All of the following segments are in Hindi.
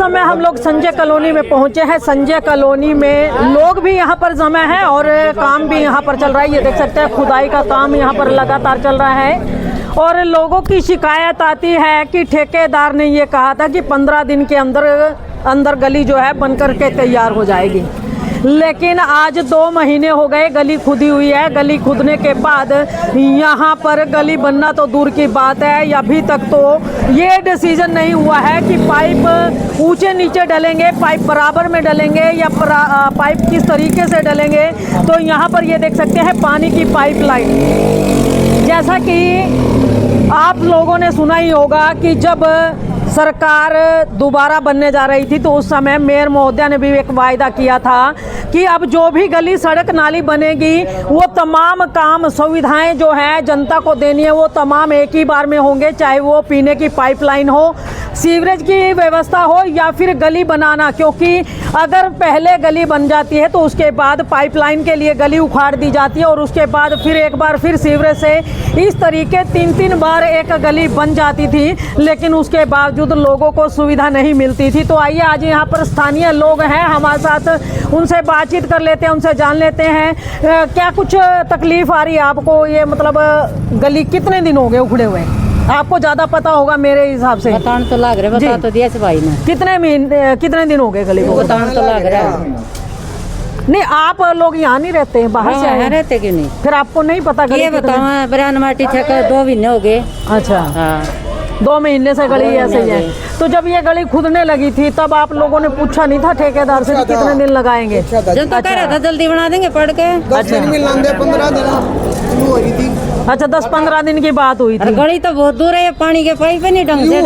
समय हम लोग संजय कॉलोनी में पहुंचे हैं। संजय कॉलोनी में लोग भी यहाँ पर जमा हैं और काम भी यहाँ पर चल रहा है। ये देख सकते हैं खुदाई का काम यहाँ पर लगातार चल रहा है और लोगों की शिकायत आती है कि ठेकेदार ने ये कहा था कि 15 दिन के अंदर गली जो है बनकर के तैयार हो जाएगी, लेकिन आज 2 महीने हो गए गली खुदी हुई है। गली खुदने के बाद यहाँ पर गली बनना तो दूर की बात है, अभी तक तो ये डिसीजन नहीं हुआ है कि पाइप ऊंचे नीचे डलेंगे, पाइप बराबर में डलेंगे या पाइप किस तरीके से डलेंगे। तो यहाँ पर ये देख सकते हैं पानी की पाइपलाइन, जैसा कि आप लोगों ने सुना ही होगा कि जब सरकार दोबारा बनने जा रही थी तो उस समय मेयर महोदया ने भी एक वायदा किया था कि अब जो भी गली सड़क नाली बनेगी वो तमाम काम सुविधाएं जो है जनता को देनी है वो तमाम एक ही बार में होंगे, चाहे वो पीने की पाइपलाइन हो, सीवरेज की व्यवस्था हो या फिर गली बनाना। क्योंकि अगर पहले गली बन जाती है तो उसके बाद पाइपलाइन के लिए गली उखाड़ दी जाती है और उसके बाद फिर एक बार फिर सीवरेज से इस तरीके 3-3 बार एक गली बन जाती थी, लेकिन उसके बावजूद लोगों को सुविधा नहीं मिलती थी। तो आइए आज यहाँ पर स्थानीय लोग हैं हमारे साथ, उनसे बातचीत कर लेते हैं, उनसे जान लेते हैं क्या कुछ तकलीफ आ रही है आपको। ये मतलब गली कितने दिन हो गए उखड़े हुए? आपको ज्यादा पता होगा मेरे हिसाब से। बताने तो लग रहा है, बता तो दिया से भाई ने। कितने दिन हो गए गली को? बताने तो लग रहा है। नहीं, आप लोग यहाँ नहीं रहते हैं, बाहर से आए रहते क्यों नहीं? फिर आपको नहीं पता? ये बताओ, बरान माटी छक 2 महीने हो गए। अच्छा, हाँ 2 महीने से गली ऐसे ही है। तो जब ये गली खुदने लगी थी तब आप लोगों ने पूछा नहीं था ठेकेदार से कि कितने दिन लगाएंगे? जब तो कह रहा था जल्दी बना देंगे पढ़ के। अच्छा, 10-15 दिन की बात हुई थी। गली तो बहुत दूर है, पानी के पाइप नहीं ढंग से।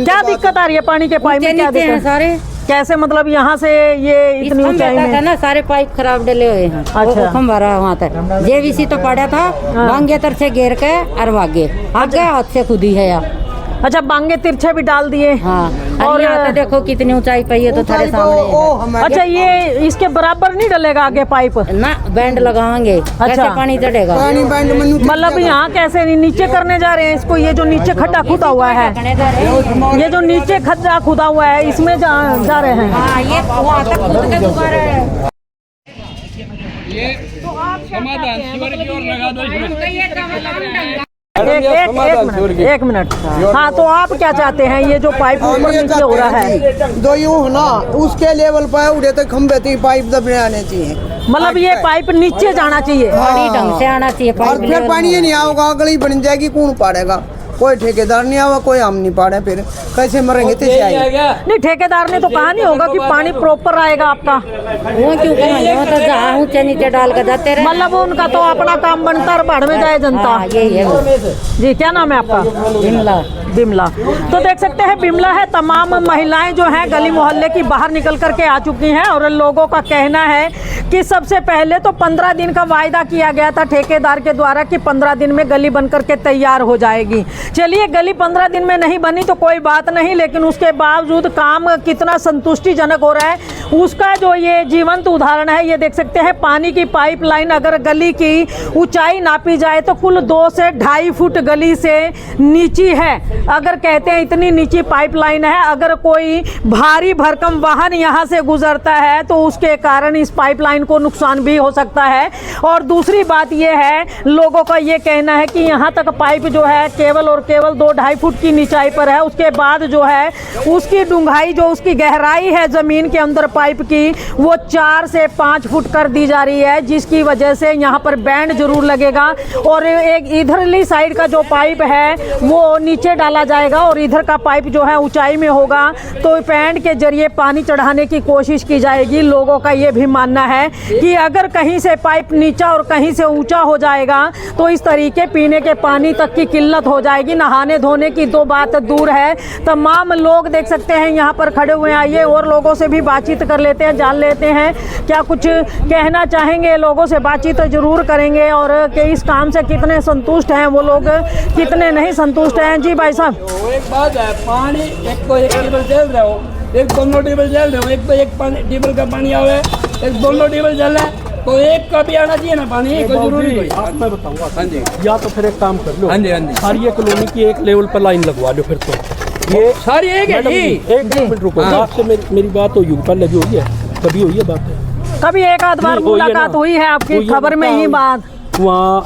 क्या दिक्कत आ रही है पानी के पाइप में? क्या दिक्कत है? सारे कैसे मतलब यहाँ से ये इतनी ऊंचाई में ना सारे पाइप खराब डले हुए हैं। अच्छा, भरा वहाँ तक जेवीसी तो पड़ा था, बांगे तर से घेर के और भागे आगे हाथ से खुदी है यार। अच्छा, बांगे तिरछे भी डाल दिए। हाँ, और यहाँ पे देखो कितनी ऊंचाई पे है तो थारे सामने। अच्छा, ये इसके बराबर नहीं डलेगा आगे पाइप ना? बैंड लगाएंगे। अच्छा, पानी चढ़ेगा। मतलब यहाँ कैसे नीचे करने जा रहे हैं इसको? ये जो नीचे खड्डा खुदा हुआ है, ये जो नीचे खड्डा खुदा हुआ है इसमें जा रहे हैं। हाँ, ये वहाँ तक खुद के दोबारा है। समाधान शिविर की ओर लगा दो इसमें। एक मिनट। हाँ, तो आप क्या चाहते हैं? ये जो पाइप ऊपर नीचे हो रहा है दो यूं ना उसके लेवल पर उड़े तो खंभे थी पाइप दबने आने चाहिए। मतलब ये पाइप नीचे जाना चाहिए, बड़ी ढंग से आना चाहिए। और फिर पानी ये नहीं आओगा, गली बन जाएगी, कौन पाड़ेगा? कोई ठेकेदार नहीं आवा, कोई हम नहीं पाड़े, फिर कैसे मरेंगे? नहीं, ठेकेदार ने तो कहा नहीं होगा कि पानी प्रॉपर आएगा आपका। वो क्यों कहेंगे? वो तो जहाँ ऊंचे नीचे डाल कर जाते रहे। मतलब उनका तो अपना काम बनता है, बाढ़ में जाए जनता। हाँ, यही है जी। क्या नाम है आपका? बिमला। तो देख सकते हैं बिमला है। तमाम महिलाएं जो हैं गली मोहल्ले की बाहर निकल करके आ चुकी हैं और लोगों का कहना है कि सबसे पहले तो 15 दिन का वायदा किया गया था ठेकेदार के द्वारा कि 15 दिन में गली बन करके तैयार हो जाएगी। चलिए, गली 15 दिन में नहीं बनी तो कोई बात नहीं, लेकिन उसके बावजूद काम कितना संतुष्टिजनक हो रहा है उसका जो ये जीवंत उदाहरण है। ये देख सकते हैं पानी की पाइपलाइन, अगर गली की ऊंचाई नापी जाए तो कुल 2 से 2.5 फुट गली से नीची है। अगर कहते हैं इतनी नीची पाइपलाइन है, अगर कोई भारी भरकम वाहन यहाँ से गुजरता है तो उसके कारण इस पाइपलाइन को नुकसान भी हो सकता है। और दूसरी बात यह है, लोगों का ये कहना है कि यहाँ तक पाइप जो है केवल और केवल 2-2.5 फुट की नीचाई पर है। उसके बाद जो है उसकी डूंघाई, जो उसकी गहराई है जमीन के अंदर पाइप की, वो 4 से 5 फुट कर दी जा रही है, जिसकी वजह से यहाँ पर बैंड जरूर लगेगा। और एक इधरली साइड का जो पाइप है वो नीचे डाला जाएगा और इधर का पाइप जो है ऊंचाई में होगा, तो बैंड के जरिए पानी चढ़ाने की कोशिश की जाएगी। लोगों का ये भी मानना है कि अगर कहीं से पाइप नीचा और कहीं से ऊंचा हो जाएगा तो इस तरीके पीने के पानी तक की किल्लत हो जाएगी। नहाने धोने की तो बात दूर है। तमाम लोग देख सकते हैं यहाँ पर खड़े हुए हैं। आइए और लोगों से भी बातचीत कर लेते हैं, जान लेते हैं क्या कुछ कहना चाहेंगे। लोगों से बातचीत जरूर करेंगे और कि इस काम से कितने संतुष्ट हैं वो लोग, कितने नहीं संतुष्ट हैं। जी भाई साहब, एक बात है, पानी एक को एक टेबल जल रहे हो, एक दोनों टेबल जल रहे हो, एक तो एक टेबल का पानी आवे, एक दोनों टेबल जल रहा है, तो एक का भी आना चाहिए ना पानी, कोई जरूरी नहीं। आप मैं बताऊंगा, या तो फिर एक काम कर लो, हाँ जी, सारी कॉलोनी की एक लेवल पर लाइन लगवा लो, फिर तो ये सारी एक है मैडम जी। जी, एक मिनट रुको, आपसे मेरी बात हुई पहले भी हुई है, कभी हुई है बात? कभी एक आध बार नहीं, वही है मुलाकात ना। हुई है आपकी, वही है खबर में ना, ही बात। वहाँ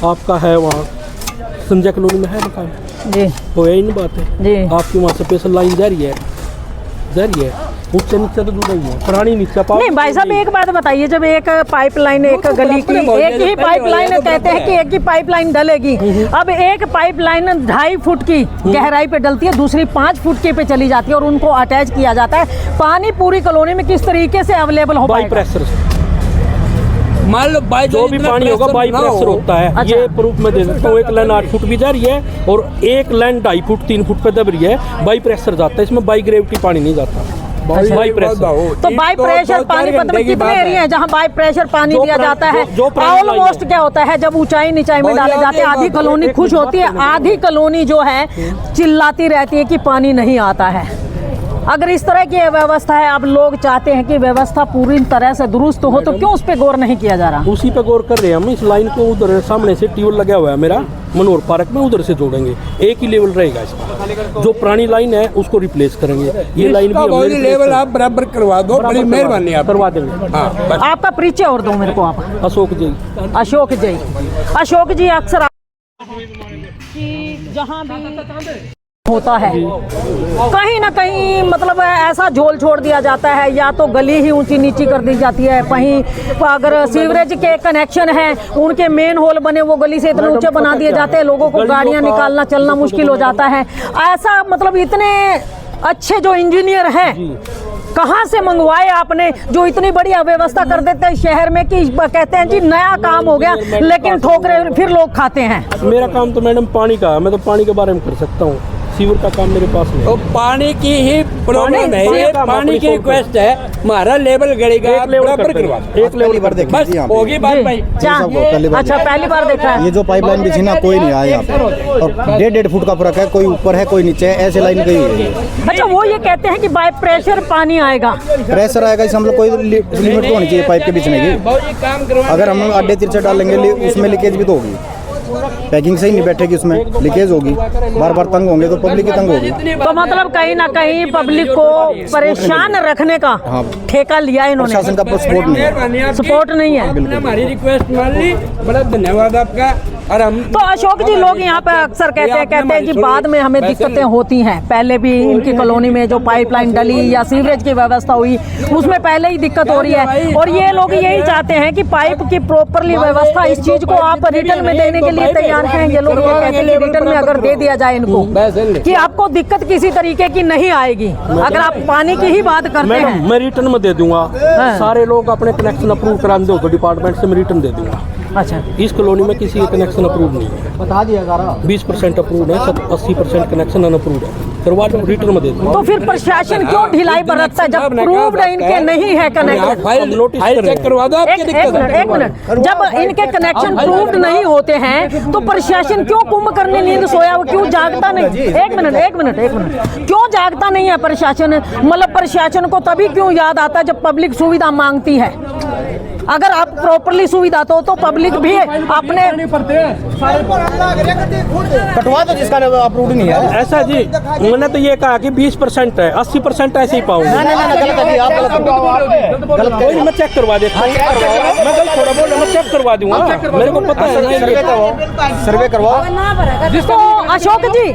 आपका है, वहाँ संजय कॉलोनी में है मकान, जी वो यही नहीं बात है जी। आपकी वहाँ से स्पेशल लाइन जा रही है, उससे नीचे तो दूर ही है, पुरानी नीचे पास। नहीं भाई साहब, एक बात बताइए, जब एक पाइपलाइन एक तो गली की बराबर है, एक ही पहले पाइपलाइन वाले कहते हैं कि एक ही पाइपलाइन डलेगी, अब एक पाइपलाइन 2.5 फुट की गहराई पे डलती है, दूसरी 5 फुट के पे चली जाती है और उनको अटैच किया जाता है। पानी पूरी कॉलोनी में किस तरीके से अवेलेबल हो बाई पाएगा? प्रेशर से मान लो बाई जो भी पानी होगा बाई प्रेशर होता है। अच्छा। ये प्रूफ में दे सकता हूँ, एक लाइन 8 फुट भी जा रही है और एक लाइन 2.5 फुट 3 फुट पे दब रही है, बाई प्रेशर जाता है, इसमें बाई ग्रेविटी पानी नहीं जाता, बाई प्रेशर। तो बाई प्रेशर पानी मतलब कितने एरिया है जहाँ बाई प्रेशर पानी जो दिया जाता है? जो पुरानी लाइन ऑलमोस्ट है। क्या होता है, जब ऊंचाई नीचाई में डाले जाते हैं, आधी कॉलोनी खुश होती है, आधी कॉलोनी जो है चिल्लाती रहती है कि पानी नहीं आता है। अगर इस तरह की व्यवस्था है, अब लोग चाहते हैं कि व्यवस्था पूरी तरह से दुरुस्त हो, तो क्यों उस पर गौर नहीं किया जा रहा? उसी पे गौर कर रहे हैं हम। इस लाइन को उधर सामने से ट्यूबवेल लगा हुआ है मेरा मनोहर पार्क में, उधर से जोड़ेंगे, एक ही लेवल रहेगा इसका। जो पुरानी लाइन है उसको रिप्लेस करेंगे, ये लाइन भी हमने replace लेवल आप बराबर करवा दो, बड़ी मेहरबानी आप करवा देंगे। हाँ बस। आपका परिचय और दो मेरे को आप। अशोक जी, अशोक जी, अशोक जी अक्सर कि जहाँ भी होता है कहीं ना कहीं मतलब ऐसा झोल छोड़ दिया जाता है, या तो गली ही ऊंची नीची कर दी जाती है, कहीं अगर सीवरेज के कनेक्शन हैं उनके मेन होल बने वो गली से इतने ऊंचे बना दिए जाते हैं, लोगों को गाड़ियां निकालना चलना मुश्किल हो जाता है। ऐसा मतलब इतने अच्छे जो इंजीनियर हैं कहाँ से मंगवाए आपने, जो इतनी बड़ी अव्यवस्था कर देते हैं शहर में कि कहते हैं जी नया काम हो गया, लेकिन ठोकरे फिर लोग खाते हैं। मेरा काम तो मैडम पानी का है, मैं तो पानी के बारे में कर सकता हूँ, सीवर का काम मेरे पास नहीं तो है। पानी की ही प्रॉब्लम है, पानी ये का पानी अपनी की सोच रिक्वेस्ट है, हमारा लेवल गड़ेगा, एक लेवल बराबर करते करवा हैं, दो। एक लेवल कर देंगे। बस होगी बात भाई। अच्छा पहली बार देखा है। ये जो पाइपलाइन बिछी ना, कोई नहीं आया यहाँ पे, और 1.5 फुट का फर्क है, कोई ऊपर है कोई नीचे है, ऐसे लाइन गई हुई है। अच्छा, वो ये कहते हैं कि बाय प्रेशर पानी आएगा। प्रेशर आएगा, इसे हम लोग कोई लिमिट तो होनी चाहिए पाइप के बीचने की। बहुत काम करवा अगर हम अड्डे तिरछे डालेंगे उसमें लीकेज भी तो होगी, पैकिंग सही नहीं बैठेगी, उसमें लीकेज होगी, बार बार तंग होंगे तो पब्लिक की तंग होगी। तो मतलब कहीं ना कहीं पब्लिक को परेशान रखने का हाँ। ठेका लिया इन्होंने, प्रशासन का सपोर्ट नहीं है। मेहरबानी आपकी। सपोर्ट नहीं है। आपने हमारी रिक्वेस्ट मान ली, बड़ा धन्यवाद आपका। और हम तो अशोक जी, लोग यहाँ पे अक्सर कहते हैं कि बाद में हमें दिक्कतें होती हैं, पहले भी इनकी कॉलोनी में जो पाइपलाइन डली या सीवरेज की व्यवस्था हुई उसमें पहले ही दिक्कत हो रही है, और ये लोग यही चाहते हैं कि पाइप की प्रॉपरली व्यवस्था, इस चीज को आप रिटर्न में देने के लिए तैयार हैं। ये लोग ये कहते हैं कि रिटर्न में अगर दे दिया जाए इनको कि आपको दिक्कत किसी तरीके की नहीं आएगी, अगर आप पानी की ही बात करते मैडम हैं। मैं रिटर्न में दे दूंगा, सारे लोग अपने कनेक्शन अप्रूव करा दो तो डिपार्टमेंट से मैं रिटर्न दे दूंगा। अच्छा, इस कॉलोनी में किसी का कनेक्शन अप्रूव नहीं है, बता दिया 20% अप्रूव है, 80% कनेक्शन अनअप्रूव है, करवा दो रिटर्न में दे दूंगा। तो फिर प्रशासन क्यों ढिलाई बरतता है जब प्रूव्ड इनके नहीं है कनेक्शन? फाइल नोटिस फाइल करें। चेक करवा दो, आपकी एक दिक्कत है। मिनट, जब इनके कनेक्शन प्रूव्ड नहीं होते हैं तो प्रशासन क्यों कुंभकर्ण नींद सोया, वो क्यों जागता नहीं? एक मिनट, क्यों जागता नहीं है प्रशासन? मतलब प्रशासन को तभी क्यों याद आता है जब पब्लिक सुविधा मांगती है। अगर आप प्रॉपरली सुविधा तो पब्लिक भी अपने कटवा दो जिसका अप्रूव नहीं है। ऐसा जी, मैंने तो ये कहा कि 20% है, 80% ऐसे ही पाऊंगा। गलत है, आप गलत कोई नहीं, मैं चेक करवा देता हूँ, मैं गलत थोड़ा बोल रहा, मैं चेक करवा दूंगा, मेरे को पता है ना। सर्वे करवाओ। तो अशोक जी,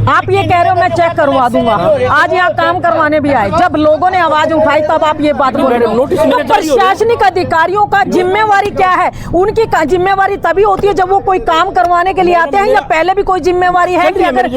आप ये कह रहे हो मैं चेक करवा दूंगा, आज यहाँ काम करवाने भी आए, जब लोगों ने आवाज उठाई तब आप ये बात बोल रहे हो। नोटिस तो मेरे जारी हो गए। प्रशासनिक अधिकारियों का जिम्मेवारी क्या है? उनकी जिम्मेवारी तभी होती है जब वो कोई काम करवाने के लिए आते हैं, या पहले भी कोई जिम्मेवारी है कि अगर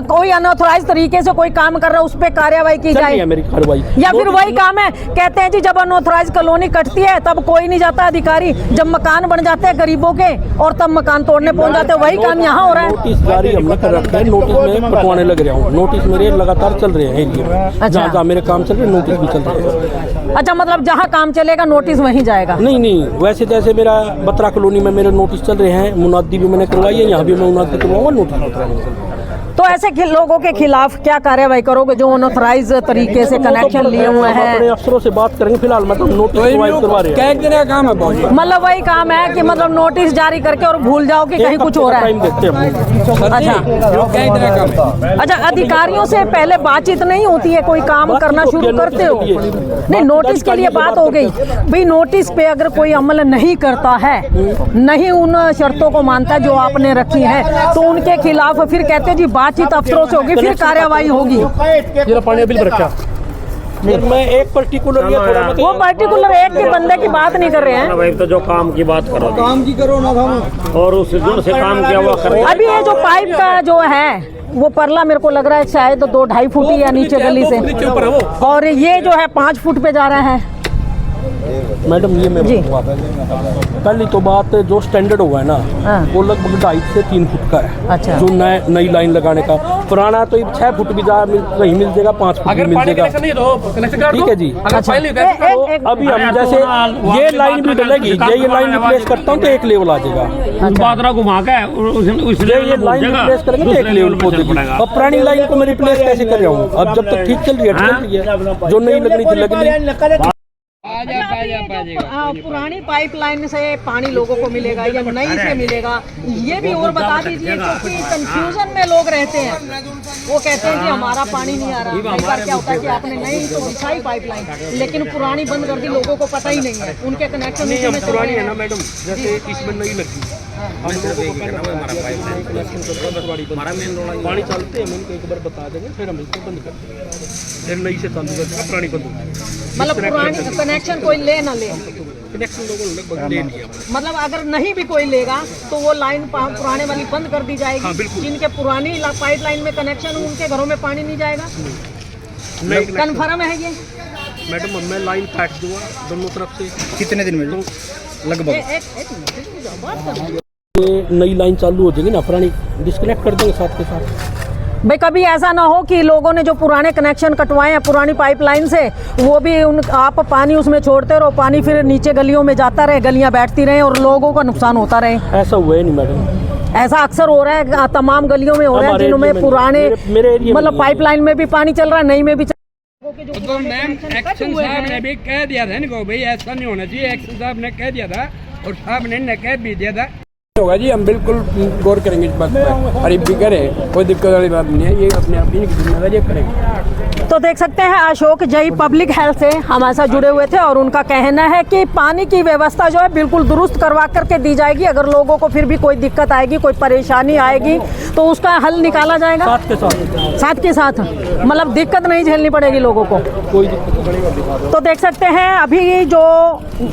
कोई अनऑथराइज तरीके से कोई काम कर रहा है उस पर कार्रवाई की जाए, मेरी कार्रवाई, या फिर वही काम है कहते हैं जी जब अनऑथराइज कॉलोनी कटती है तब कोई नहीं जाता अधिकारी, जब मकान बन जाते हैं गरीबों के और तब मकान तोड़ने पहुंच जाते हैं, वही काम यहाँ हो रहा है। नोटिस जारी हमने कर रखा है, नोटिस में पटवाने लग रहा हूँ, नोटिस मेरे लगातार चल रहे हैं एरिया में, जहाँ जहाँ मेरे काम चल रहे हैं नोटिस भी चल रहे हैं। अच्छा, मतलब जहाँ काम चलेगा नोटिस वहीं जाएगा? नहीं, वैसे जैसे मेरा बत्रा कॉलोनी में मेरे नोटिस चल रहे हैं, मुनादी भी मैंने करवाई है, यहाँ भी मैं मुनादी करवाऊंगा, नोटिस तो ऐसे लोगों के खिलाफ क्या कार्रवाई करोगे जो अनऑथराइज तरीके से कनेक्शन लिए हुए अपने हैं? अफसरों से बात करेंगे, फिलहाल मतलब नोटिस प्रोवाइड करवा रहे हैं। क्या एक दिन का काम है बहुत। मतलब वही काम है कि मतलब नोटिस जारी करके और भूल जाओ कि कहीं कुछ हो रहा टाइम है। देते हैं अच्छा क्या एक दिन का काम है। अच्छा, अधिकारियों से पहले बातचीत नहीं होती है? कोई काम करना शुरू करते हो? नहीं, नोटिस के लिए बात हो गई भाई। नोटिस पे अगर कोई अमल नहीं करता है, नहीं उन शर्तों को मानता है जो आपने रखी है, तो उनके खिलाफ फिर कहते हैं जी बातचीत अफसरों से होगी, फिर कार्यवाही होगी। जरा पानी बिल रखा। मैं एक पर्टिकुलर वो पर्टिकुलर एक के बंदे की बात नहीं कर रहे हैं। भाई तो जो काम की बात करो, काम की करो ना और उस जोन से काम किया हुआ करो। अभी ये जो पाइप का जो है वो परला मेरे को लग रहा है शायद 2-2.5 फुट या नीचे गली से, और ये जो है 5 फुट पे जा रहा है। मैडम ये मैं कल ही तो बात जो स्टैंडर्ड हुआ है ना, हाँ। वो लगभग 2.5 से 3 फुट का है। अच्छा। जो नई लाइन लगाने का पुराना तो 6 फुट भी कहीं मिल जाएगा, 5 फुट भी मिल जाएगा। ठीक है जी। अच्छा, अभी हम जैसे ये लाइन भी डलेगी, ये लाइन रिप्लेस करता हूँ तो एक लेवल आ जाएगा। बादरा घुमा के ये लाइन रिप्लेस करेंगे तो एक लेवल को देगी। अब पुरानी लाइन को मैं रिप्लेस कैसे कर रहा हूँ? अब जब तक ठीक चल रही है, जो नहीं लगनी थी लगनी। पुरानी पाइपलाइन से पानी लोगों को मिलेगा या नई से मिलेगा, ये भी और बता दीजिए, क्योंकि कंफ्यूजन में लोग रहते हैं। वो कहते हैं कि हमारा पानी नहीं आ रहा। कई बार क्या होता है कि आपने नई तो बिछाई पाइपलाइन, लेकिन पुरानी बंद कर दी, लोगों को पता ही नहीं है, उनके कनेक्शन नीचे में पुरानी है ना मैडम, जैसे इसमें नहीं लगी, हम लोगों को पानी चलते हैं, हम इनको एक बार बता देंगे, फिर हम इसको बंद कर देंगे, फिर नई से चालू कर देंगे, पुरानी बंद हो जाएगी। मतलब पुरानी कनेक्शन कोई ले ना ले, कनेक्शन लोगों ने लगभग ले लिया। मतलब अगर नहीं भी कोई लेगा तो वो लाइन पुराने वाली बंद कर दी जाएगी। जिनके पुरानी पाइपलाइन में कनेक्शन हो उनके घरों में पानी नहीं जाएगा। कन्फर्म है ये मैडम? मैं लाइन काट दूंगा दोनों तरफ से। कितने दिन में लगभग? नई लाइन चालू हो जाएगी ना, पुरानी डिस्कनेक्ट कर देंगे साथ के साथ। भाई कभी ऐसा ना हो कि लोगों ने जो पुराने कनेक्शन कटवाए हैं पुरानी पाइपलाइन से, वो भी आप पानी उसमें छोड़ते रहो, पानी फिर नीचे गलियों में जाता रहे, गलियां बैठती रहे और लोगों का नुकसान होता रहे। ऐसा हुआ है नहीं मैडम, ऐसा अक्सर हो रहा है, तमाम गलियों में हो रहा है जिनमें पुराने मतलब पाइपलाइन में भी पानी चल रहा है, नई में भी तो मैम एक्शन साहब ने भी कह दिया था इनको, भाई ऐसा नहीं होना चाहिए। एक्शन साहब ने कह दिया था और साहब ने कह भी दिया था होगा जी, हम बिल्कुल गौर करेंगे इस बात पर, और भी करें, कोई दिक्कत वाली बात नहीं है, ये अपने आप ही जिम्मेदारी करेंगे। तो देख सकते हैं अशोक जई पब्लिक हेल्थ से हमारे साथ जुड़े हुए थे और उनका कहना है कि पानी की व्यवस्था जो है बिल्कुल दुरुस्त करवा करके दी जाएगी। अगर लोगों को फिर भी कोई दिक्कत आएगी, कोई परेशानी आएगी तो उसका हल निकाला जाएगा साथ के साथ। मतलब दिक्कत नहीं झेलनी पड़ेगी लोगों को, कोई दिक्कत पड़ेगा। तो देख सकते हैं अभी जो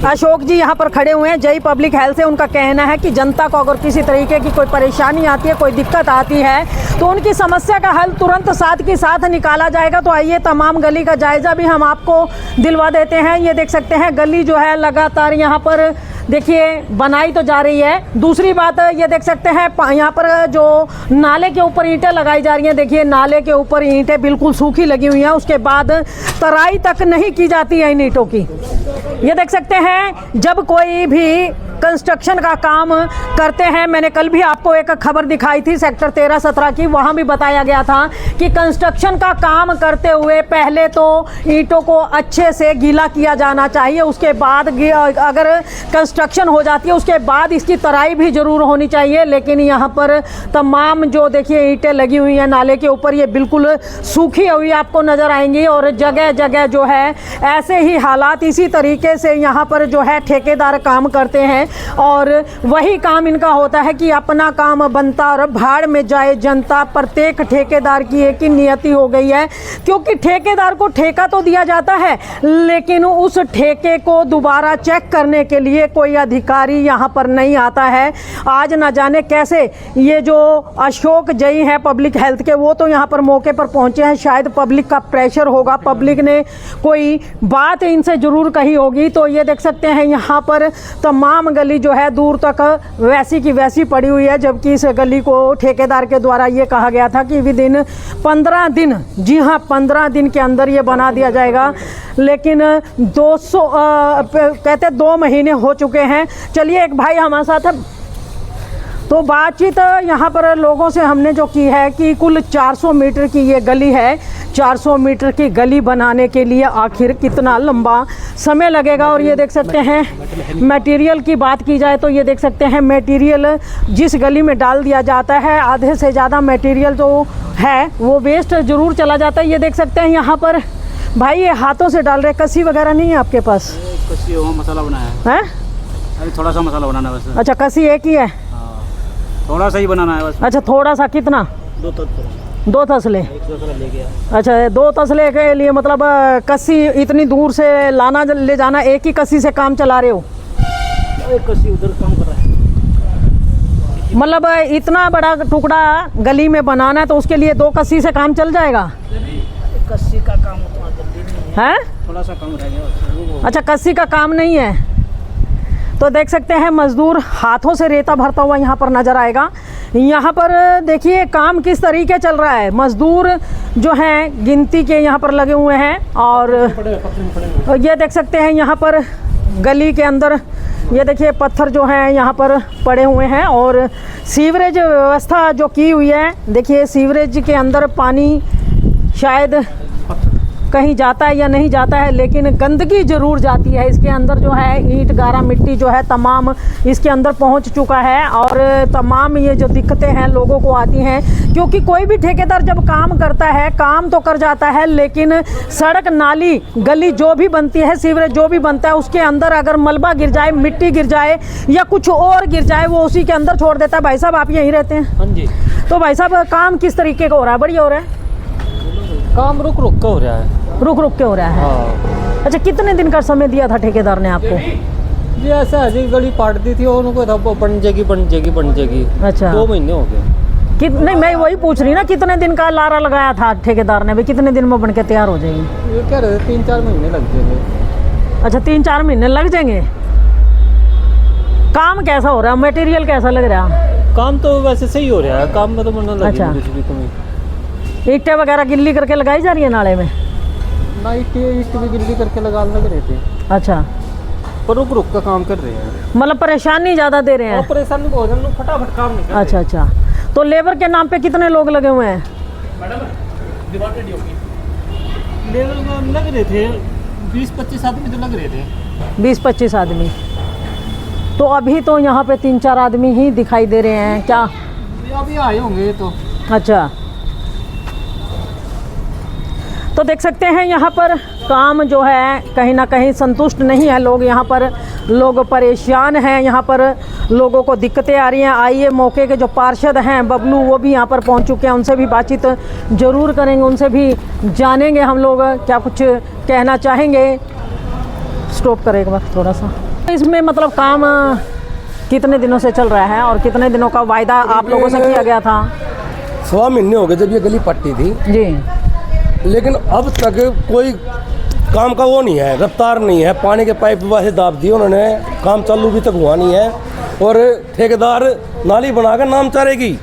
अशोक जी यहाँ पर खड़े हुए हैं जई पब्लिक हेल्थ से, उनका कहना है कि जनता को अगर किसी तरीके की कोई परेशानी आती है, कोई दिक्कत आती है तो उनकी समस्या का हल तुरंत साथ के साथ निकाला जाएगा। तो आइए तमाम गली का जायजा भी हम आपको दिलवा देते हैं। ये देख सकते हैं गली जो है लगातार यहाँ पर देखिए बनाई तो जा रही है। दूसरी बात ये देख सकते हैं यहाँ पर जो नाले के ऊपर ईंटें लगाई जा रही हैं, देखिए नाले के ऊपर ईंटें बिल्कुल सूखी लगी हुई हैं, उसके बाद तराई तक नहीं की जाती है इन ईंटों की। ये देख सकते हैं जब कोई भी कंस्ट्रक्शन का काम करते हैं, मैंने कल भी आपको एक खबर दिखाई थी सेक्टर 13-17 की, वहाँ भी बताया गया था कि कंस्ट्रक्शन का काम करते हुए पहले तो ईंटों को अच्छे से गीला किया जाना चाहिए, उसके बाद अगर कंस्ट्रक्शन हो जाती है उसके बाद इसकी तराई भी ज़रूर होनी चाहिए। लेकिन यहाँ पर तमाम जो देखिए ईंटें लगी हुई हैं नाले के ऊपर, ये बिल्कुल सूखी हुई आपको नज़र आएंगी और जगह जगह जो है ऐसे ही हालात, इसी तरीके से यहाँ पर जो है ठेकेदार काम करते हैं और वही काम इनका होता है कि अपना काम बनता और भाड़ में जाए जनता। प्रत्येक ठेकेदार की एक ही नियति हो गई है, क्योंकि ठेकेदार को ठेका तो दिया जाता है लेकिन उस ठेके को दोबारा चेक करने के लिए कोई अधिकारी यहाँ पर नहीं आता है। आज ना जाने कैसे ये जो अशोक जई है पब्लिक हेल्थ के, वो तो यहाँ पर मौके पर पहुँचे हैं, शायद पब्लिक का प्रेशर होगा, पब्लिक ने कोई बात इनसे ज़रूर कही होगी। तो ये देख सकते हैं यहाँ पर तमाम गली जो है दूर तक वैसी की वैसी पड़ी हुई है, जबकि इस गली को ठेकेदार के द्वारा ये कहा गया था कि विद इन 15 दिन, जी हाँ 15 दिन के अंदर ये बना दिया जाएगा, लेकिन 200 कहते 2 महीने हो चुके हैं। चलिए एक भाई हमारे साथ है, तो बातचीत यहाँ पर लोगों से हमने जो की है कि कुल 400 मीटर की ये गली है। 400 मीटर की गली बनाने के लिए आखिर कितना लंबा समय लगेगा। और ये देख सकते हैं मटेरियल की बात की जाए तो ये देख सकते हैं मटेरियल जिस गली में डाल दिया जाता है आधे से ज़्यादा मटेरियल जो है वो वेस्ट ज़रूर चला जाता है। ये देख सकते हैं यहाँ पर भाई ये हाथों से डाल रहे, कसी वगैरह नहीं है आपके पास? कसी वो मसाला बनाया है, अभी थोड़ा सा मसाला बनाना है बस। अच्छा, कसी एक ही है? थोड़ा सा ही बनाना है बस। अच्छा, थोड़ा सा, कितना? 2 तसले। ले गया। अच्छा, 2 तसले के लिए मतलब कसी इतनी दूर से लाना ले जाना, एक ही कसी से काम चला रहे हो? एक कसी उधर काम कर रहा है। मतलब इतना बड़ा टुकड़ा गली में बनाना है तो उसके लिए 2 कसी से काम चल जाएगा? कसी का काम उतना जल्दी नहीं है, थोड़ा सा काम रह गया। अच्छा, कसी का काम नहीं है। तो देख सकते हैं मजदूर हाथों से रेता भरता हुआ यहाँ पर नज़र आएगा। यहाँ पर देखिए काम किस तरीके चल रहा है। मजदूर जो हैं गिनती के यहाँ पर लगे हुए हैं और ये देख सकते हैं यहाँ पर गली के अंदर ये देखिए पत्थर जो हैं यहाँ पर पड़े हुए हैं और सीवरेज व्यवस्था जो की हुई है। देखिए सीवरेज के अंदर पानी शायद कहीं जाता है या नहीं जाता है, लेकिन गंदगी ज़रूर जाती है इसके अंदर। जो है ईंट गारा मिट्टी जो है तमाम इसके अंदर पहुंच चुका है और तमाम ये जो दिक्कतें हैं लोगों को आती हैं, क्योंकि कोई भी ठेकेदार जब काम करता है काम तो कर जाता है, लेकिन सड़क नाली गली जो भी बनती है सीवरेज जो भी बनता है उसके अंदर अगर मलबा गिर जाए, मिट्टी गिर जाए या कुछ और गिर जाए वो उसी के अंदर छोड़ देता है। भाई साहब आप यहीं रहते हैं? हाँ जी। तो भाई साहब काम किस तरीके का हो रहा है? बढ़िया हो रहा है? काम रुक रुक का हो रहा है। रुक रुक के हो रहा है? हाँ। अच्छा, कितने दिन का समय दिया था ठेकेदार ने आपको? जी ऐसा है जी, गली पाट दी थी और उनको था बन जाएगी। अच्छा, 2 महीने हो गए। नहीं मैं वही पूछ रही ना, कितने दिन का लारा लगाया था ठेकेदार ने भी, कितने दिन में बन के तैयार हो जाएगी? ये कह रहे थे 3-4 महीने लग जाएंगे। अच्छा, 3-4 महीने लग जाएंगे। काम कैसा हो रहा है? मटेरियल कैसा लग रहा है? काम तो वैसे सही हो रहा है, काम में तो मन लग अच्छा। कुछ भी कमी। ईंटें वगैरह गिल्ली करके लगाई जा रही है नाले में? ना ईट भी गिल्ली करके लगा लग रहे थे। अच्छा, पर रुक रुक का काम कर रहे हैं। मतलब परेशानी ज़्यादा दे रहे हैं? परेशानी बहुत है, फटाफट काम नहीं कर रहे। अच्छा अच्छा, तो लेबर के नाम पे कितने लोग लगे हुए हैं? लेबर में लग रहे थे 20-25 आदमी तो लग रहे थे। 20-25 आदमी? तो अभी तो यहाँ पे 3-4 आदमी ही दिखाई दे रहे हैं क्या? अभी आए होंगे तो। अच्छा, तो देख सकते हैं यहाँ पर काम जो है कहीं ना कहीं संतुष्ट नहीं है लोग। यहाँ पर लोग परेशान हैं, यहाँ पर लोगों को दिक्कतें आ रही हैं। आइए मौके के जो पार्षद हैं बबलू वो भी यहाँ पर पहुँच चुके हैं, उनसे भी बातचीत ज़रूर करेंगे, उनसे भी जानेंगे हम लोग क्या कुछ कहना चाहेंगे। स्टॉप करें एक बार थोड़ा सा। इसमें मतलब काम कितने दिनों से चल रहा है और कितने दिनों का वायदा आप लोगों से किया गया था? 1.25 महीने हो गए जब ये गली पट्टी थी जी, लेकिन अब तक कोई काम का वो नहीं है, रफ्तार नहीं है। पानी के पाइप वैसे दाब दिए उन्होंने, काम चालू भी तक हुआ नहीं है और ठेकेदार नाली बनाकर नाम चारेगी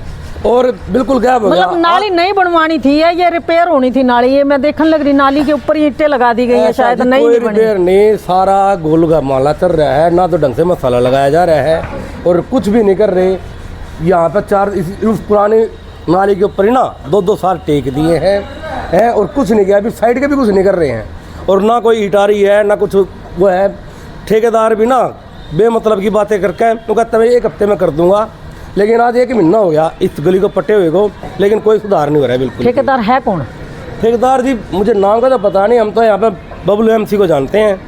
और बिल्कुल गायब हो गया। मतलब नाली नहीं बनवानी थी या ये रिपेयर होनी थी नाली? ये मैं देखने लग रही नाली के ऊपर ईंटें लगा दी गई है, शायद नहीं कोई बनी। रिपेयर नहीं, सारा गोल माला चल रहा है, ना तो ढंग से मसाला लगाया जा रहा है और कुछ भी नहीं कर रहे। यहाँ पर उस पुरानी नाली के ऊपर ही ना 2-2 साल टेक दिए हैं और कुछ नहीं किया। अभी साइड के भी कुछ नहीं कर रहे हैं और ना कोई ईट आ रही है ना कुछ वो है। ठेकेदार भी ना बेमतलब की बातें करके तो कहता है 1 हफ्ते में कर दूंगा, लेकिन आज 1 महीना हो गया इस गली को पट्टे हुए को, लेकिन कोई सुधार नहीं हो रहा है बिल्कुल। ठेकेदार है कौन? ठेकेदार जी मुझे नाम का तो पता नहीं, हम तो यहाँ पे बबलू MC को जानते हैं।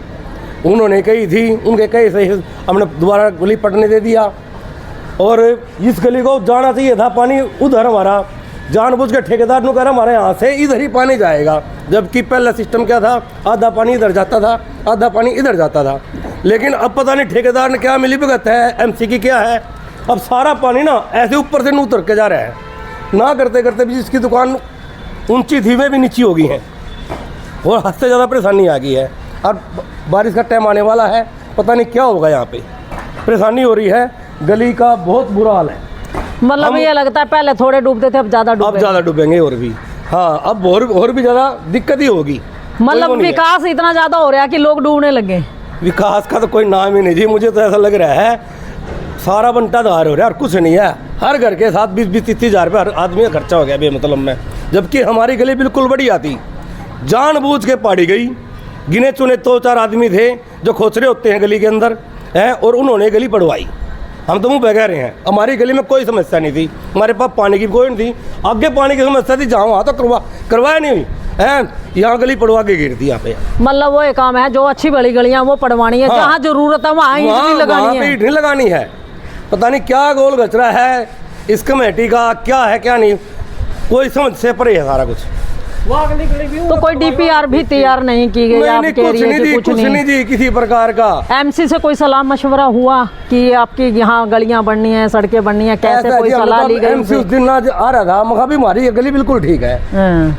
उन्होंने कही थी, उनके कही से हमने दोबारा गली पटने दे दिया और इस गली को जाना चाहिए था पानी उधर। हमारा जानबूझ के ठेकेदार ने कहा हमारे यहाँ से इधर ही पानी जाएगा, जबकि पहला सिस्टम क्या था, आधा पानी इधर जाता था आधा पानी इधर जाता था। लेकिन अब पता नहीं ठेकेदार ने क्या मिली भगत है, MC की क्या है, अब सारा पानी ना ऐसे ऊपर से उतर के जा रहा है। ना करते करते भी जिसकी दुकान ऊंची थी वे भी नीची हो गई हैं और हद से ज़्यादा परेशानी आ गई है। अब बारिश का टाइम आने वाला है, पता नहीं क्या होगा, यहाँ पे परेशानी हो रही है, गली का बहुत बुरा हाल है। मतलब ये लगता है पहले थोड़े डूबते थे अब ज़्यादा डूबेंगे और भी। हाँ, अब और भी ज़्यादा दिक्कत ही होगी। मतलब विकास इतना ज़्यादा हो रहा है कि लोग डूबने लगे। विकास का तो कोई नाम ही नहीं जी, मुझे तो ऐसा लग रहा है सारा बंटाधार हो रहा है और कुछ नहीं है। हर घर के साथ 20-30 हज़ार रुपये हर आदमी का खर्चा हो गया बेमतलब में, जबकि हमारी गली बिल्कुल बढ़िया थी। जानबूझ के पाड़ी गई, गिने चुने 2-4 आदमी थे जो खोचरे होते हैं गली के अंदर हैं, और उन्होंने गली पढ़वाई। हम तो मुँह पे कह रहे हैं, हमारी गली में कोई समस्या नहीं थी, हमारे पास पानी की कोई नहीं थी। आगे पानी की समस्या थी, जहाँ वहाँ तो करवाया नहीं हुई है, यहाँ गली पड़वा के गिर दी यहाँ पे। मतलब वो एक काम है, जो अच्छी बड़ी गलियां वो पड़वानी है, हाँ। जहाँ जरूरत है वहाँ ईंट नहीं लगानी है। ईंट नहीं लगानी है। पता नहीं क्या गोल गचरा है इस कमेटी का, क्या है क्या नहीं, कोई समझ से परे है सारा कुछ। तो कोई डीपीआर भी तैयार नहीं की गई आपके एरिया की? कुछ नहीं जी, किसी प्रकार का। एमसी से कोई सलाह मशवरा हुआ कि आपकी यहाँ गलियां बननी है, सड़कें बननी है, कैसे कोई सलाह ली गई? एमसी उस दिन आज आ रहा था, मगर भी हमारी गली बिल्कुल ठीक है।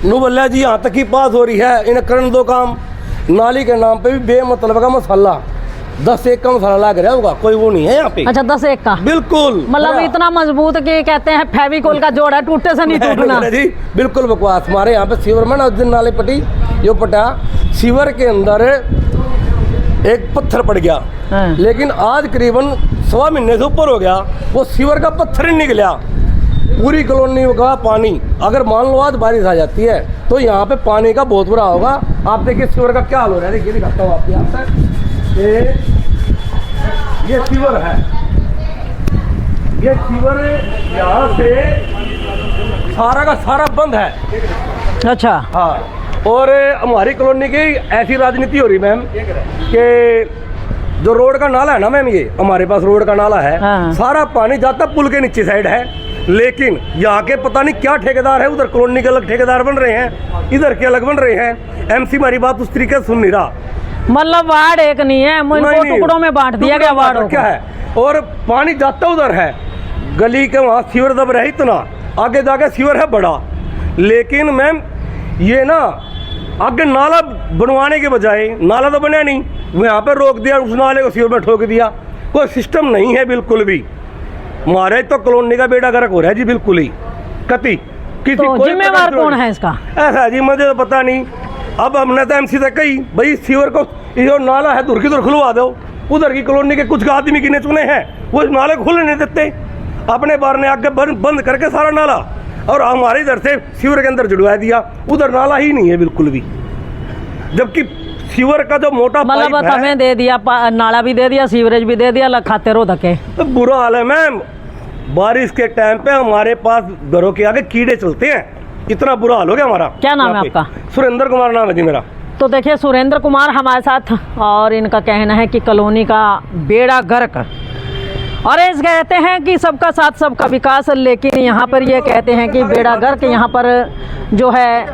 नू बोला जी यहाँ तक ही पास हो रही है, इन्हें करने दो काम। नाली के नाम पे भी बेमतलब का मसाला, 10-1 का मसाला लग रहा होगा, कोई वो नहीं है यहाँ पे। अच्छा, 10-1 का बिल्कुल, मतलब इतना मजबूत कि कहते हैं फेविकोल का जोड़ है, टूटने से नहीं टूटना जी। बिल्कुल बकवास। हमारे यहाँ पे सीवर में ना उस दिन नाले पटी जो पटा, सीवर के अंदर एक पत्थर पड़ गया, लेकिन आज करीबन 1.25 महीने से ऊपर हो गया, वो सीवर का पत्थर ही निकला। पूरी कॉलोनी का पानी, अगर मान लो आज बारिश आ जाती है तो यहाँ पे पानी का बहुत बुरा होगा। आप देखिए सीवर का क्या हाल हो रहा है, देखिए दिखाता हूँ आपके यहाँ पर। ये सीवर है, ये सीवर यहाँ से सारा का सारा बंद है। अच्छा, हाँ, और हमारी कॉलोनी की ऐसी राजनीति हो रही मैम कि जो रोड का नाला है ना मैम, ये हमारे पास रोड का नाला है, हाँ। सारा पानी जाता पुल के नीचे साइड है, लेकिन यहाँ के पता नहीं क्या ठेकेदार है, उधर कॉलोनी के अलग ठेकेदार बन रहे हैं, इधर के अलग बन रहे हैं। एमसी हमारी बात उस तरीके से सुन नहीं रहा। मतलब वार्ड एक नहीं है, इनको टुकड़ों में बांट दिया गया वार्ड क्या है, और पानी जाता उधर है, गली के वहाँ सीवर दब रहा है इतना, आगे जाके सीवर है बड़ा, लेकिन मैम ये ना आगे नाला बनवाने के बजाय, नाला तो बना नहीं, वो यहाँ पे रोक दिया, उस नाले को सीवर में ठोक दिया। कोई सिस्टम नहीं है बिल्कुल भी। हमारे तो कॉलोनी का बेड़ा गर्क हो रहा है जी, बिल्कुल ही कति किसी। तो जिम्मेवार कौन है इसका? ऐसा जी मुझे तो पता नहीं। अब हमने तो एमसी से कही भाई सीवर को ये नाला है दूर की दूर खुलवा दो, उधर की कॉलोनी के कुछ आदमी गिने चुने हैं, वो नाले खुलने नहीं देते, अपने बार ने आगे बंद करके सारा नाला, और हमारे इधर से सीवर के अंदर जुड़वा दिया, उधर नाला ही नहीं है बिल्कुल भी, जबकि सीवर का जो मोटा मतलब हमें दे दिया, नाला भी दे दिया, सीवरेज भी दे दिया, खाते रो धके। तो बुरा हाल है मैम। बारिश के टाइम पे हमारे पास घरों के आगे कीड़े चलते हैं, इतना बुरा हाल हो गया हमारा। क्या नाम है आपका? सुरेंद्र कुमार नाम है जी मेरा। तो देखिए सुरेंद्र कुमार हमारे साथ, और इनका कहना है कि कॉलोनी का बेड़ा गर्क, और इस कहते हैं कि सबका साथ सबका विकास, लेकिन यहाँ पर ये कहते हैं कि बेड़ा गर्क यहाँ पर जो है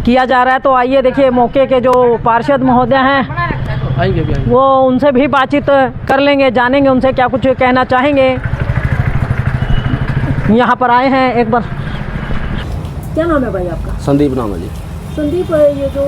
किया जा रहा है। तो आइए देखिए मौके के जो पार्षद महोदय हैं वो उनसे भी बातचीत कर लेंगे, जानेंगे उनसे क्या कुछ कहना चाहेंगे। यहाँ पर आए हैं एक बार। क्या नाम है भाई आपका? संदीप नाम है जी। संदीप, ये जो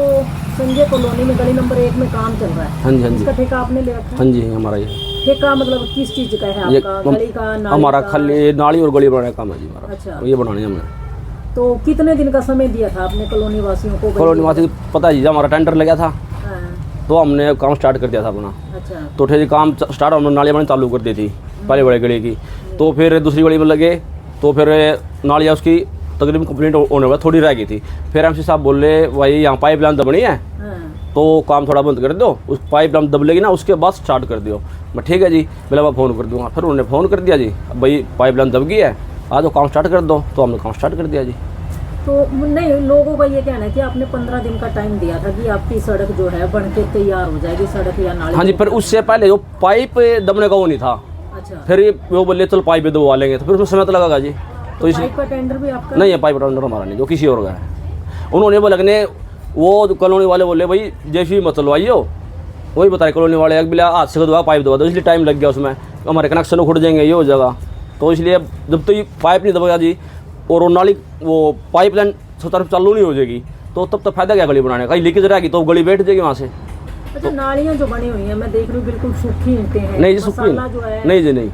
संजय कॉलोनी में गली नंबर 1 में काम चल रहा है, हाँ जी, हाँ जी, इसका ठेका आपने ले रखा है? हाँ जी, हमारा ये ठेका मतलब किस चीज़ का है ये आपका? गली का, नाली हमारा का? खाली नाली और गली बनाने का काम है जी हमारा। अच्छा। ये बनाने हमने। तो कितने दिन का समय दिया था आपने कॉलोनी वासियों को? कॉलोनी वासी पता है जी, हमारा टेंडर लगा था, हाँ। तो हमने काम स्टार्ट कर दिया था अपना। अच्छा। तो ठेके काम स्टार्ट हमने नाली बनानी चालू कर दी थी पहले बड़े गली की, तो फिर दूसरी गली में लगे, तो फिर नालियाँ उसकी तकरीबन कंप्लीट होने वाला, थोड़ी रह गई थी। फिर एमसी साहब बोले भाई यहाँ पाइप लाइन दबनी है, तो काम थोड़ा बंद कर दो, उस पाइप लाइन दब लेगी ना उसके बाद स्टार्ट कर दियो। मैं ठीक है जी, बोला मैं फ़ोन कर दूँगा। फिर उन्होंने फ़ोन कर दिया जी, भाई पाइप लाइन दब गई है, आ जाओ काम स्टार्ट कर दो, तो हमने काम स्टार्ट कर दिया जी। तो नहीं, लोगों का ये कहना है कि आपने 15 दिन का टाइम दिया था कि आपकी सड़क जो है बन के तैयार हो जाएगी, सड़क या नाली। हाँ जी, फिर उससे पहले जो पाइप दबने का वो नहीं था। अच्छा। फिर ये वो बोले चल पाइप दबवा लेंगे, तो फिर उसमें समय तो लगेगा जी। तो इस पाइप का टेंडर भी आपका नहीं है, पाइप टेंडर हमारा नहीं, जो किसी और का है। उन्होंने बोला लगने, वो कॉलोनी वाले बोले भाई जैसी मत चलवाइयो, वही बताए कॉलोनी वाले बिला हाथ से दबा पाइप दबा दो, इसलिए टाइम लग गया उसमें, हमारे कनेक्शन उड़ जाएंगे ये हो जाएगा। तो इसलिए जब तो ये पाइप नहीं दबेगा जी, और वो नाली वो पाइप लाइन तरफ चालू नहीं हो जाएगी, तो तब तक फायदा क्या गली बनाने का? लीकेज रहेगी तो गली बैठ जाएगी वहाँ से। अच्छा, नालियाँ जो बनी हुई हैं मैं देख रही हूँ बिल्कुल सूखी ईंटें हैं। नहीं जी, सूखी जो है नहीं जी, नहीं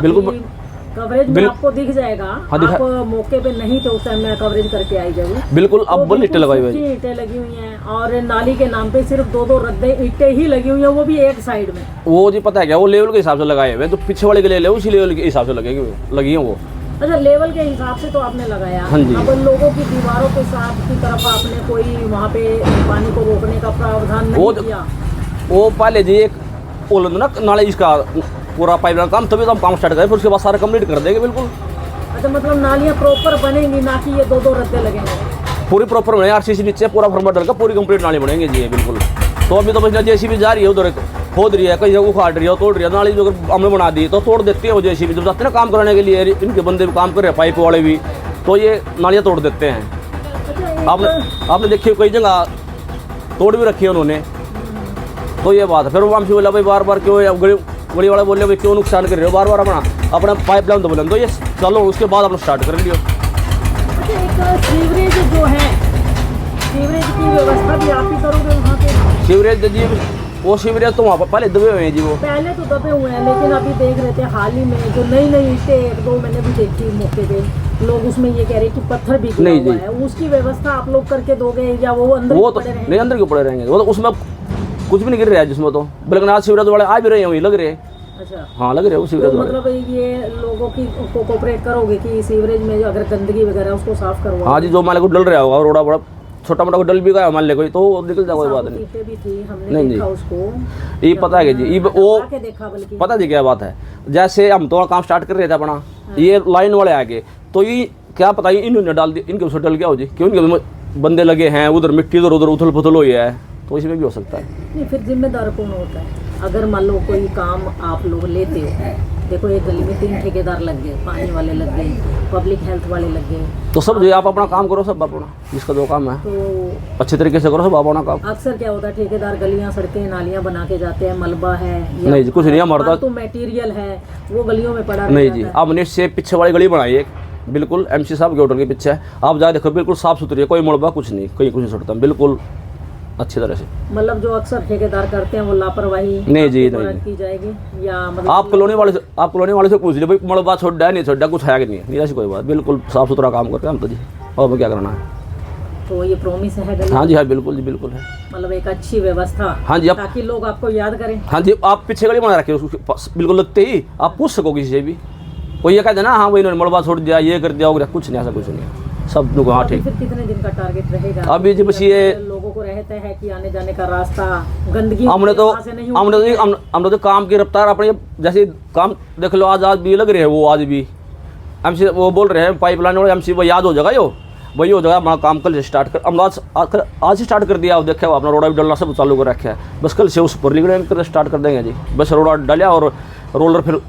बिल्कुल कवरेज में आपको दिख जाएगा। आप मौके पे नहीं तो उस टाइम में कवरेज करके आई जाएगी। बिल्कुल अब बोल ईंटें लगाई हुई है, ईंटें लगी हुई हैं और नाली के नाम पे सिर्फ 2-2 रद्दे ईंटें ही लगी हुई हैं, वो भी एक साइड में। वो जी पता है क्या, वो लेवल के हिसाब से लगाए हुए हैं, तो पीछे वाले के ले उसी लेवल के हिसाब से लगी है वो। अच्छा, लेवल के हिसाब से तो आपने लगाया। हाँ जी। अब लोगों की दीवारों के साथ की तरफ आपने कोई वहाँ पे पानी को रोकने का प्रावधान नहीं किया? वो पहले जी एक बोल ना नाले इसका पूरा पाइपलाइन काम, तभी तो हम काम स्टार्ट करें, फिर उसके बाद सारा कंप्लीट कर देंगे बिल्कुल। अच्छा, मतलब नालियाँ प्रॉपर बनेंगी, ना कि ये 2-2 रद्दे लगेंगे? पूरी प्रॉपर बने, आरसीसी नीचे पूरा फॉर्मेट डालकर पूरी कंप्लीट नाली बनेंगे जी बिल्कुल। तो अभी तो बस जेसीबी जा रही है, उधर खोद रही है, कहीं जगह उखाड़ रही है, तोड़ रही है, नाली जो हमने बना दी तो तोड़ देती है वो जेसीबी। जब जाते हैं ना काम कराने के लिए, इनके बंदे भी काम कर रहे हैं, पाइप वाले भी, तो ये नालियाँ तोड़ देते हैं। आपने देखी कई जगह तोड़ भी रखी है उन्होंने, तो ये बात है। फिर वो हमसे बोला भाई बार बार क्यों, गली वाले बोले भाई क्यों नुकसान कर रहे हो, बार बार अपना पाइप लाइन तो बोले, तो ये चलो उसके बाद अपना स्टार्ट कर लियो। अच्छा, एक सीवरेज जो है, सीवरेज की व्यवस्था भी आप ही करोगे वहाँ पे? सीवरेज जी, वो सीवरेज तो वहाँ पर पहले दबे हुए हैं जी, वो पहले तो दबे हुए हैं, लेकिन अभी देख रहे थे हाल ही में जो नई ईंटें 1-2 मैंने भी देखी मौके पे, लोग उसमें ये कह रहे कि पत्थर भी गिरा हुआ है, उसकी व्यवस्था आप लोग करके दोगे या वो अंदर वो तो नहीं, अंदर क्यों पड़े रहेंगे, वो तो उसमें कुछ भी नहीं गिर रहा है जिसमें, तो बल्कि आज सीवरेज वाले आ भी रहे हैं, वही लग रहे हैं। अच्छा, हाँ लग रहे हैं वो सीवरेज वाले। मतलब ये लोगों की को कोऑपरेट करोगे कि सीवरेज में अगर गंदगी वगैरह उसको साफ करवाओ? हाँ जी, जो मान लो डल रहा होगा, रोड़ा बड़ा छोटा मोटा डल भी गया मान ले कोई, तो निकल जाए, कोई बात नहीं। भी थी, हमने देखा उसको। ये पता है जी, वो देखा पता जी क्या बात है, जैसे हम तो काम स्टार्ट कर रहे थे अपना, ये लाइन वाले आगे, तो ये क्या पता है इन्होंने डाल दिया, इनके ऊपर डल गया हो जी, क्यों इनके बंदे लगे हैं, उधर मिट्टी इधर उधर उथल पुथल हुई है, तो इसमें भी हो सकता है। नहीं, फिर जिम्मेदार कौन होता है? अगर मान लो कोई काम आप लोग लेते हो, देखो एक गली में 3 ठेकेदार लग गए, पानी वाले लग गए, पब्लिक हेल्थ वाले लग गए, तो सब जो आप अपना काम करो, सब अपना जिसका जो काम है तो अच्छे तरीके से करो, सब अपना काम। अक्सर क्या होता है, ठेकेदार गलियां सड़कें नालियां बना के जाते हैं, मलबा है नहीं जी, कुछ नहीं हमारा तो मटेरियल है वो गलियों में पड़ा नहीं जी। अब से पीछे वाली गली बनाई है बिल्कुल, MC साहब के होटल के पीछे है, आप जाए देखो बिल्कुल साफ सुथरी है, कोई मलबा कुछ नहीं, कहीं कुछ नहीं सड़ता, बिल्कुल अच्छी तरह से। मतलब जो अक्सर ठेकेदार करते हैं वो लापरवाही नहीं जी, नहीं की जाएगी, या मतलब आप कॉलोनी वाले से पूछ लीजिए भाई मलबा छोड़ा है नहीं छोड़ा, कुछ है कि नहीं, ऐसी कोई बात, बिल्कुल साफ सुथरा काम करते हैं हम तो जी, और क्या करना है। तो ये प्रॉमिस है गली? हाँ जी, हाँ बिल्कुल जी, बिल्कुल है, मतलब एक अच्छी व्यवस्था। हाँ जी, ताकि लोग आपको याद करें। हाँ जी, आप पीछे गली बना रखिए, बिल्कुल लगते ही आप पूछ सको किसी से भी, कोई ये कहते ना हाँ भाई इन्होंने मलबा छोड़ दिया, ये कर दिया, कुछ नहीं, ऐसा कुछ नहीं, सब लोग हाँ ठीक। फिर कितने दिन का टारगेट रहेगा अभी जी? बस ये लोगों को रहता है कि आने जाने का रास्ता गंदगी हमने तो काम की रफ्तार अपने जैसे काम देख लो, आज भी लग रहे हैं, वो आज भी MC वो बोल रहे हैं पाइपलाइन वाले MC वो याद हो जाएगा, यो वही हो जाएगा हमारा काम, कल से स्टार्ट कर, हम आज से स्टार्ट कर दिया, आप देखा अपना रोड़ा भी डालना सब चालू कर रखा है, बस कल से उस पर लिगड़े कर स्टार्ट कर देंगे जी, बस रोड़ा डालिया और रोलर फिर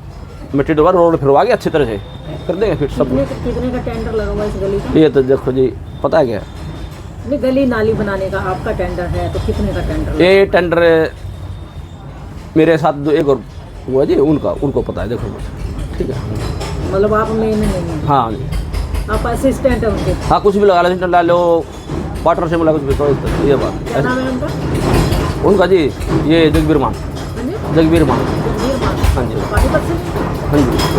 मिट्टी डोबा रोलर फिरवा के अच्छी तरह से कर देंगे फिर सब। कितने का टेंडर लगा हुआ इस गली का? ये तो देखो जी, पता है क्या, नहीं गली नाली बनाने का आपका टेंडर है, तो कितने का टेंडर? ये टेंडर मेरे साथ जो एक और हुआ जी, उनको पता है, देखो बस ठीक है। मतलब आप मेन नहीं है? हाँ जी, आप असिस्टेंट है उनके? हाँ, कुछ भी लगा लो, ला लो, पार्टनरशिप में लगा कुछ भी, तो ये बात। क्या नाम है उनका? उनका जी ये जगबीर मान। जगबीर मान। हाँ जी, पानीपत से? हाँ जी।